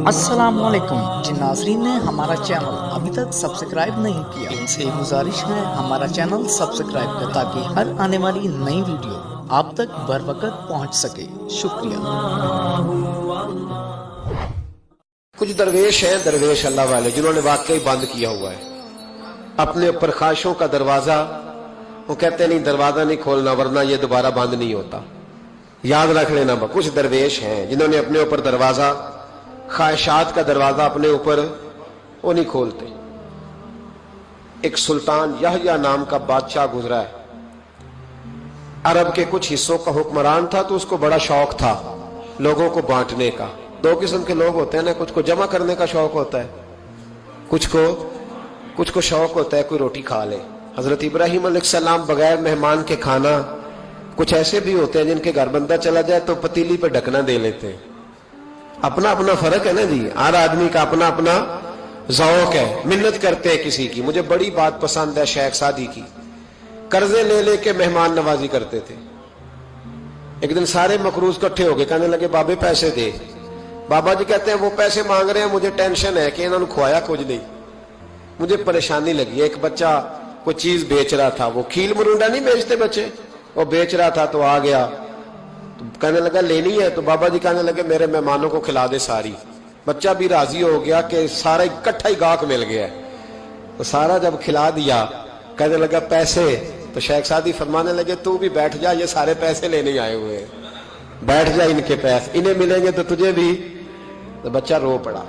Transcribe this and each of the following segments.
السلام علیکم جن ناظرین نے ہمارا چینل ابھی تک سبسکرائب نہیں کیا ان سے گزارش ہے ہمارا چینل سبسکرائب کریں تاکہ ہر آنے والی نئی ویڈیو آپ تک بر وقت پہنچ سکے. شکریہ. کچھ درویش ہیں، درویش اللہ والے، جنہوں نے واقعی بند کیا ہوا ہے اپنے اوپر خواہشوں کا دروازہ. وہ کہتے نہیں دروازہ نہیں کھولنا ورنہ یہ دوبارہ بند نہیں ہوتا. یاد رکھ لینا، کچھ درویش ہیں جنہوں نے اپنے اوپر دروازہ، خواہشات کا دروازہ اپنے اوپر وہ نہیں کھولتے. ایک سلطان یحییٰ نام کا بادشاہ گزرا ہے، عرب کے کچھ حصوں کا حکمران تھا، تو اس کو بڑا شوق تھا لوگوں کو بانٹنے کا. دو قسم کے لوگ ہوتے ہیں نا، کچھ کو جمع کرنے کا شوق ہوتا ہے، کچھ کو شوق ہوتا ہے کوئی روٹی کھا لے. حضرت ابراہیم علیہ السلام بغیر مہمان کے کھانا، کچھ ایسے بھی ہوتے ہیں جن کے گھر بندہ چلا جائے تو پتیلی پہ ڈھکنا دے لیتے ہیں. اپنا اپنا فرق ہے نا جی، ہر آدمی کا اپنا اپنا ذوق ہے. منت کرتے ہیں کسی کی. مجھے بڑی بات پسند ہے شیخ سعدی کی، قرضے لے لے کے مہمان نوازی کرتے تھے. ایک دن سارے مقروض کٹھے ہو گئے، کہنے لگے بابے پیسے دے. بابا جی کہتے ہیں وہ پیسے مانگ رہے ہیں، مجھے ٹینشن ہے کہ انہوں نے کھوایا کچھ نہیں، مجھے پریشانی لگی. ایک بچہ کوئی چیز بیچ رہا تھا، وہ کھیل مرونڈا نہیں بیچتے بچے، وہ بیچ رہا تھا تو آ گیا، تو کہنے لگا لینی ہے. تو بابا جی کہنے لگے میرے مہمانوں کو کھلا دے ساری. بچہ بھی راضی ہو گیا کہ سارا اکٹھا ہی گاہک مل گیا. تو سارا جب کھلا دیا کہنے لگا پیسے. تو شیخ سعدی فرمانے لگے تو بھی بیٹھ جا، یہ سارے پیسے لینے آئے ہوئے ہیں، بیٹھ جا، ان کے پیسے انہیں ملیں گے تو تجھے بھی. تو بچہ رو پڑا،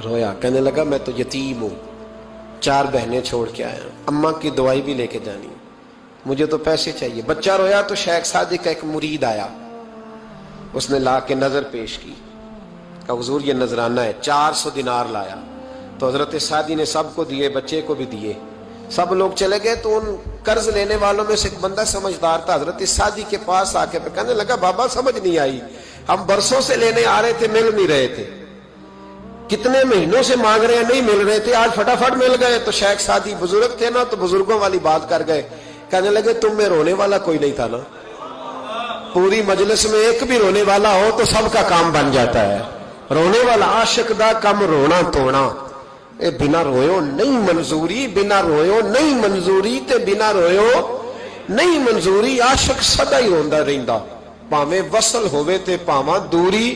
رویا، کہنے لگا میں تو یتیم ہوں، 4 بہنیں چھوڑ کے آیا، اماں کی دوائی بھی لے کے جانی، مجھے تو پیسے چاہیے. بچہ رویا تو شیخ سعدی کا ایک مرید آیا، اس نے لا کے نظر پیش کی، کہا حضور یہ نذرانہ ہے. 400 دینار لایا. تو حضرت سعدی نے سب کو دیے، بچے کو بھی دیے. سب لوگ چلے گئے. تو ان قرض لینے والوں میں سے ایک بندہ سمجھدار تھا، حضرت سعدی کے پاس آ کے کہنے لگا بابا سمجھ نہیں آئی، ہم برسوں سے لینے آ رہے تھے، مل نہیں رہے تھے، کتنے مہینوں سے مانگ رہے ہیں نہیں مل رہے تھے، آج فٹافٹ مل گئے. تو شیخ سعدی بزرگ تھے نا، تو بزرگوں والی بات کر گئے. کہنے لگے تم میں رونے والا کوئی نہیں تھا نا، پوری مجلس میں ایک بھی رونے والا ہو تو سب کا کام بن جاتا ہے. رونے والا عاشق دا کم رونا توڑا، اے بنا رویو نہیں منظوری، بنا رویو نہیں منظوری تے بنا رویو نہیں منظوری. عاشق سدا ہی روندا رہندا، پاویں وصل ہوئے تے پاواں دوری.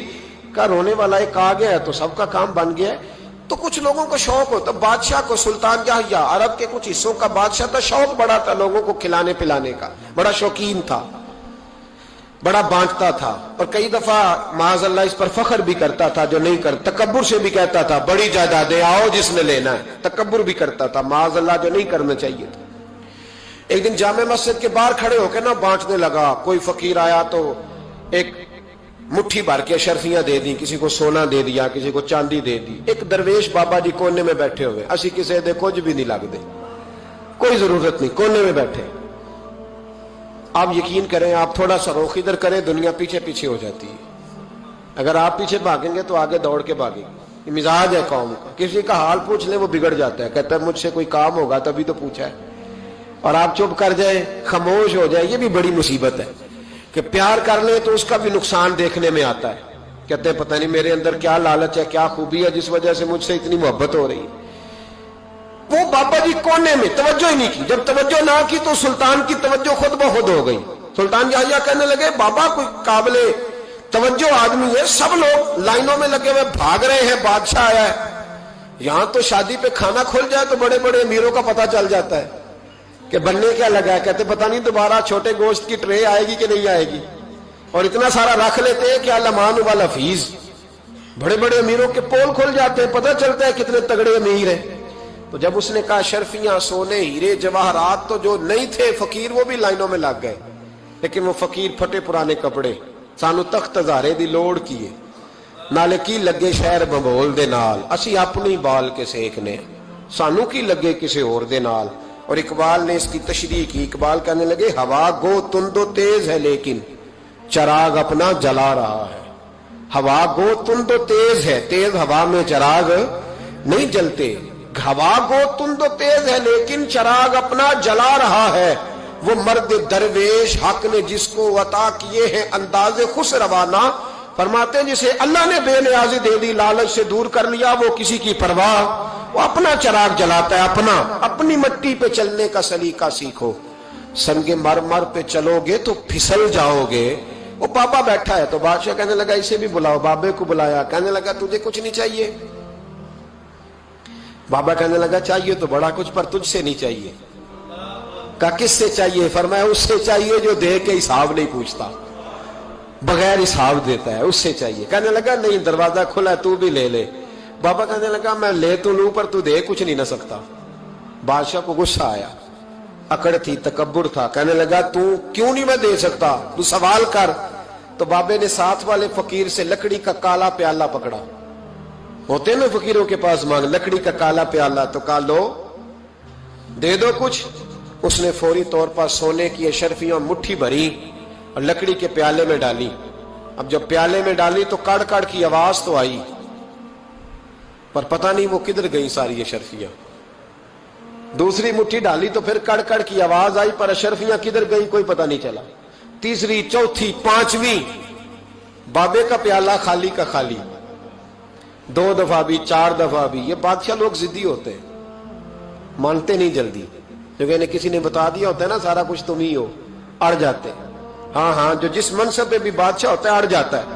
کا رونے والا ایک آ گیا ہے تو سب کا کام بن گیا ہے. تو کچھ لوگوں کو شوق ہوتا، بادشاہ کو سلطان یحییٰ عرب کے کچھ حصوں کا بادشاہ تھا، شوق بڑا تھا لوگوں کو کھلانے پلانے کا، بڑا شوقین تھا، بڑا بانٹتا تھا. اور کئی دفعہ معاذ اللہ اس پر فخر بھی کرتا تھا جو نہیں کرتا، تکبر سے بھی کہتا تھا بڑی جائیدادیں آؤ جس نے لینا ہے، تکبر بھی کرتا تھا معاذ اللہ جو نہیں کرنا چاہیے تھا. ایک دن جامع مسجد کے باہر کھڑے ہو کے نا بانٹنے لگا. کوئی فقیر آیا تو ایک مٹھی بھر کے اشرفیاں دے دی، کسی کو سونا دے دیا، کسی کو چاندی دے دی. ایک درویش بابا جی کونے میں بیٹھے ہوئے، اسی کسی دے کچھ بھی نہیں لگ دے، کوئی ضرورت نہیں، کونے میں بیٹھے. آپ یقین کریں، آپ تھوڑا سا رخ ادھر کریں، دنیا پیچھے پیچھے ہو جاتی ہے. اگر آپ پیچھے بھاگیں گے تو آگے دوڑ کے بھاگیں گے. یہ مزاج ہے قوم کا، کسی کا حال پوچھ لیں وہ بگڑ جاتا ہے، کہتا ہے مجھ سے کوئی کام ہوگا تبھی تو پوچھا ہے. اور آپ چپ کر جائیں، خاموش ہو جائیں، یہ بھی بڑی مصیبت ہے. کہ پیار کر لیں تو اس کا بھی نقصان دیکھنے میں آتا ہے. کہتے ہیں پتہ نہیں میرے اندر کیا لالچ ہے، کیا خوبی ہے جس وجہ سے مجھ سے اتنی محبت ہو رہی ہے. وہ بابا جی کونے میں توجہ ہی نہیں کی. جب توجہ نہ کی تو سلطان کی توجہ خود بخود ہو گئی. سلطان یحییٰ کہنے لگے بابا کوئی قابل توجہ آدمی ہے، سب لوگ لائنوں میں لگے ہوئے بھاگ رہے ہیں، بادشاہ آیا ہے. یہاں تو شادی پہ کھانا کھل جائے تو بڑے بڑے امیروں کا پتہ چل جاتا ہے کہ بننے کیا لگا ہے. کہتے پتہ نہیں دوبارہ چھوٹے گوشت کی ٹرے آئے گی کہ نہیں آئے گی. اور اتنا سارا رکھ لیتے ہیں کہ علمان والا فیس. بڑے بڑے امیروں کے پول کھل جاتے ہیں، پتہ چلتا ہے کتنے تگڑے امیر ہیں. تو جب اس نے کہا شرفیاں، سونے، ہیرے، جواہرات، تو جو نہیں تھے فقیر وہ بھی لائنوں میں لگ گئے. لیکن وہ فقیر پھٹے پرانے کپڑے، سانو تخت ہزارے دی لوڑ کیے، نالے کی لگے شہر بمبول دے نال، اسی اپنی بال کے سیکھنے، سانو کی لگے کسی اور دے نال. اور اقبال نے اس کی تشریح کی. اقبال کہنے لگے ہوا گو تند و تیز ہے لیکن چراغ اپنا جلا رہا ہے. ہوا گو تند و تیز ہے، تیز ہوا میں چراغ نہیں جلتے. ہوا گو تند و تیز ہے لیکن چراغ اپنا جلا رہا ہے. وہ مرد درویش حق نے جس کو عطا کیے ہیں انداز خوش روانہ، فرماتے ہیں جسے اللہ نے بے نیازی دے دی، لالچ سے دور کر لیا، وہ کسی کی پرواہ، وہ اپنا چراغ جلاتا ہے، اپنی مٹی پہ چلنے کا سلیقہ سیکھو، سنگ مرمر پہ چلو گے تو پھسل جاؤ گے۔ وہ بابا بیٹھا ہے تو بادشاہ کہنے لگا اسے بھی بلاؤ، بابے کو بلایا، کہنے لگا تجھے کچھ نہیں چاہیے؟ بابا کہنے لگا چاہیے تو بڑا کچھ، پر تجھ سے نہیں چاہیے۔ کہا کس سے چاہیے؟ فرمایا اس سے چاہیے جو دے کے حساب نہیں پوچھتا، بغیر حساب دیتا ہے، اس سے چاہیے۔ کہنے لگا نہیں، دروازہ کھلا ہے، تو بھی لے لے۔ بابا کہنے لگا میں لے تو لوں پر تو دے کچھ نہیں نہ سکتا۔ بادشاہ کو غصہ آیا، اکڑ تھی، تکبر تھا، کہنے لگا تو کیوں نہیں میں دے سکتا، تو سوال کر۔ تو بابے نے ساتھ والے فقیر سے لکڑی کا کالا پیالہ پکڑا، ہوتے نا فقیروں کے پاس مانگ، لکڑی کا کالا پیالہ، تو کہا لو دے دو کچھ۔ اس نے فوری طور پر سونے کی اشرفیاں مٹھی بھری اور لکڑی کے پیالے میں ڈالی۔ اب جب پیالے میں ڈالی تو کڑ کڑ کی آواز تو آئی، پر پتہ نہیں وہ کدھر گئی ساری اشرفیاں۔ دوسری مٹھی ڈالی تو پھر کڑ کڑ کی آواز آئی، پر اشرفیاں کدھر گئی کوئی پتہ نہیں چلا۔ تیسری، چوتھی، پانچویں، بابے کا پیالہ خالی کا خالی، 2 دفعہ بھی، 4 دفعہ بھی۔ یہ بادشاہ لوگ ضدی ہوتے ہیں، مانتے نہیں جلدی، کیونکہ انہیں کسی نے بتا دیا ہوتا ہے نا سارا کچھ تم ہی ہو، اڑ جاتے۔ ہاں جو جس منصب پہ بھی بادشاہ ہوتا ہے اڑ جاتا ہے۔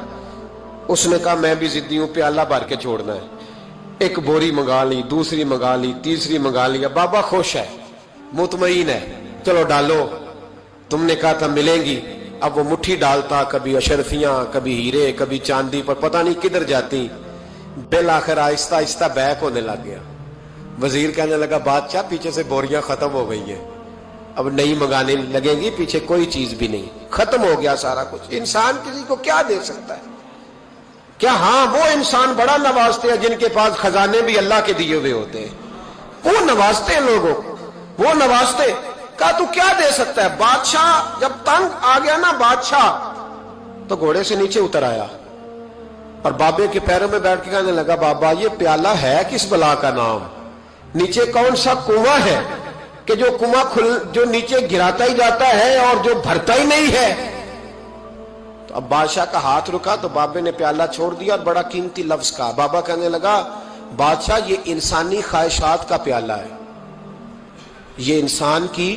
اس نے کہا میں بھی ضدی ہوں، پیالہ بھر کے چھوڑنا ہے۔ ایک بوری منگا لی، دوسری منگا لی، تیسری منگا لی۔ بابا خوش ہے، مطمئن ہے، چلو ڈالو، تم نے کہا تھا ملیں گی۔ اب وہ مٹھی ڈالتا، کبھی اشرفیاں، کبھی ہیرے، کبھی چاندی، پر پتہ نہیں کدھر جاتی۔ بالآخر آہستہ آہستہ بیک ہونے لگ گیا۔ وزیر کہنے لگا بادشاہ پیچھے سے بوریاں ختم ہو گئی ہیں، اب نئی منگانے لگیں گی، پیچھے کوئی چیز بھی نہیں، ختم ہو گیا سارا کچھ۔ انسان کسی کو کیا دے سکتا ہے؟ کیا ہاں وہ انسان بڑا نوازتے ہیں جن کے پاس خزانے بھی اللہ کے دیے ہوئے ہوتے ہیں، وہ نوازتے ہیں لوگوں کو، وہ نوازتے۔ کہا تو کیا دے سکتا ہے؟ بادشاہ جب تنگ آ گیا نا بادشاہ، تو گھوڑے سے نیچے اتر آیا اور بابے کے پیروں میں بیٹھ کے کہنے لگا بابا یہ پیالہ ہے کس بلا کا نام؟ نیچے کون سا کنواں ہے کہ جو کنواں جو نیچے گراتا ہی جاتا ہے اور جو بھرتا ہی نہیں ہے؟ تو اب بادشاہ کا ہاتھ رکا تو بابے نے پیالہ چھوڑ دیا اور بڑا قیمتی لفظ کہا۔ بابا کہنے لگا بادشاہ یہ انسانی خواہشات کا پیالہ ہے، یہ انسان کی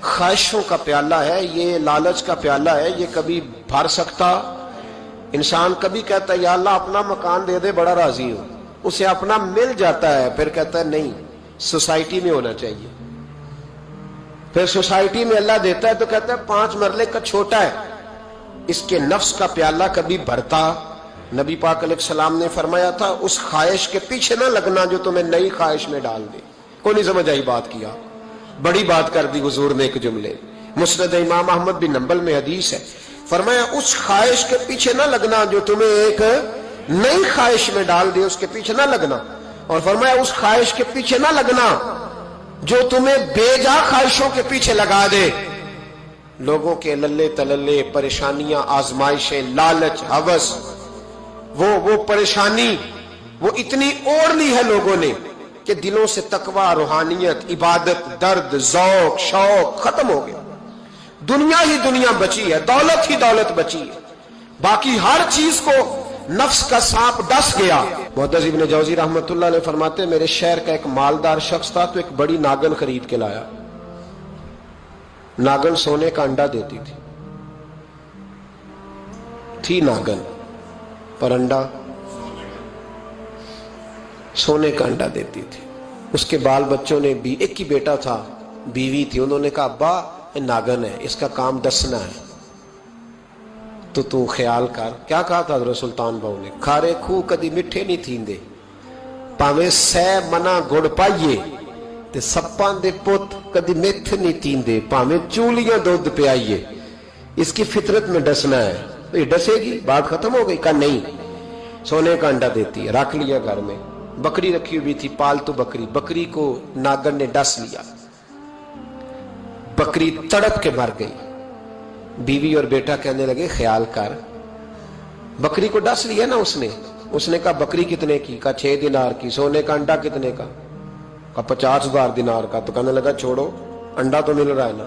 خواہشوں کا پیالہ ہے، یہ لالچ کا پیالہ ہے، یہ کبھی بھر سکتا۔ انسان کبھی کہتا ہے یا اللہ اپنا مکان دے دے بڑا راضی ہوں، اسے اپنا مل جاتا ہے، پھر کہتا ہے نہیں سوسائٹی میں ہونا چاہیے، پھر سوسائٹی میں اللہ دیتا ہے تو کہتا ہے 5 مرلے کا چھوٹا ہے۔ اس کے نفس کا پیالہ کبھی بھرتا۔ نبی پاک علیہ السلام نے فرمایا تھا اس خواہش کے پیچھے نہ لگنا جو تمہیں نئی خواہش میں ڈال دے۔ کوئی نہیں سمجھ آئی بات کیا؟ بڑی بات کر دی حضور نے ایک جملے۔ مسند امام احمد بن حنبل میں حدیث ہے، فرمایا اس خواہش کے پیچھے نہ لگنا جو تمہیں ایک نئی خواہش میں ڈال دے، اس کے پیچھے نہ لگنا۔ اور فرمایا اس خواہش کے پیچھے نہ لگنا جو تمہیں بے جا خواہشوں کے پیچھے لگا دے۔ لوگوں کے للے تللے، پریشانیاں، آزمائشیں، لالچ، ہوس، وہ پریشانی وہ اتنی اوڑھ لی ہے لوگوں نے کہ دلوں سے تقوی، روحانیت، عبادت، درد، ذوق، شوق ختم ہو گیا۔ دنیا ہی دنیا بچی ہے، دولت ہی دولت بچی ہے، باقی ہر چیز کو نفس کا سانپ ڈس گیا۔ محدث ابن جوزی رحمۃ اللہ علیہ فرماتے ہیں میرے شہر کا ایک مالدار شخص تھا تو ایک بڑی ناگن خرید کے لایا۔ ناگن سونے کا انڈا دیتی تھی ناگن، پر انڈا سونے کا انڈا دیتی تھی۔ اس کے بال بچوں نے بھی، ایک ہی بیٹا تھا، بیوی تھی، انہوں نے کہا ابا یہ ناگن ہے، اس کا کام ڈسنا ہے، تو خیال کر۔ کیا کہا تھا حضرت سلطان بہو نے؟ کھارے کھو کدی مٹھے نہیں تھیندے، پاویں سہ منا گڑ پائیے تے سپاں دے پت کدی میتھ نہیں تیندے، پاویں چولیاں دودھ پیائیے، اس کی فطرت میں ڈسنا ہے۔ تو یہ ڈسے گی؟ بات ختم ہو گئی؟ کہا نہیں، سونے کا انڈا دیتی ہے۔ رکھ لیا گھر میں، بکری رکھی ہوئی تھی، پالتو بکری، بکری کو ناگن نے ڈس لیا، بکری تڑپ کے مر گئی۔ بیوی اور بیٹا کہنے لگے خیال کر، بکری کو ڈس لیا نا اس نے کہا بکری کتنے کی؟ کہا 6 دینار کی۔ سونے کا انڈا کتنے کا؟ کہا 50,000 دینار کا۔ تو کہنے لگا چھوڑو، انڈا تو مل رہا ہے نا،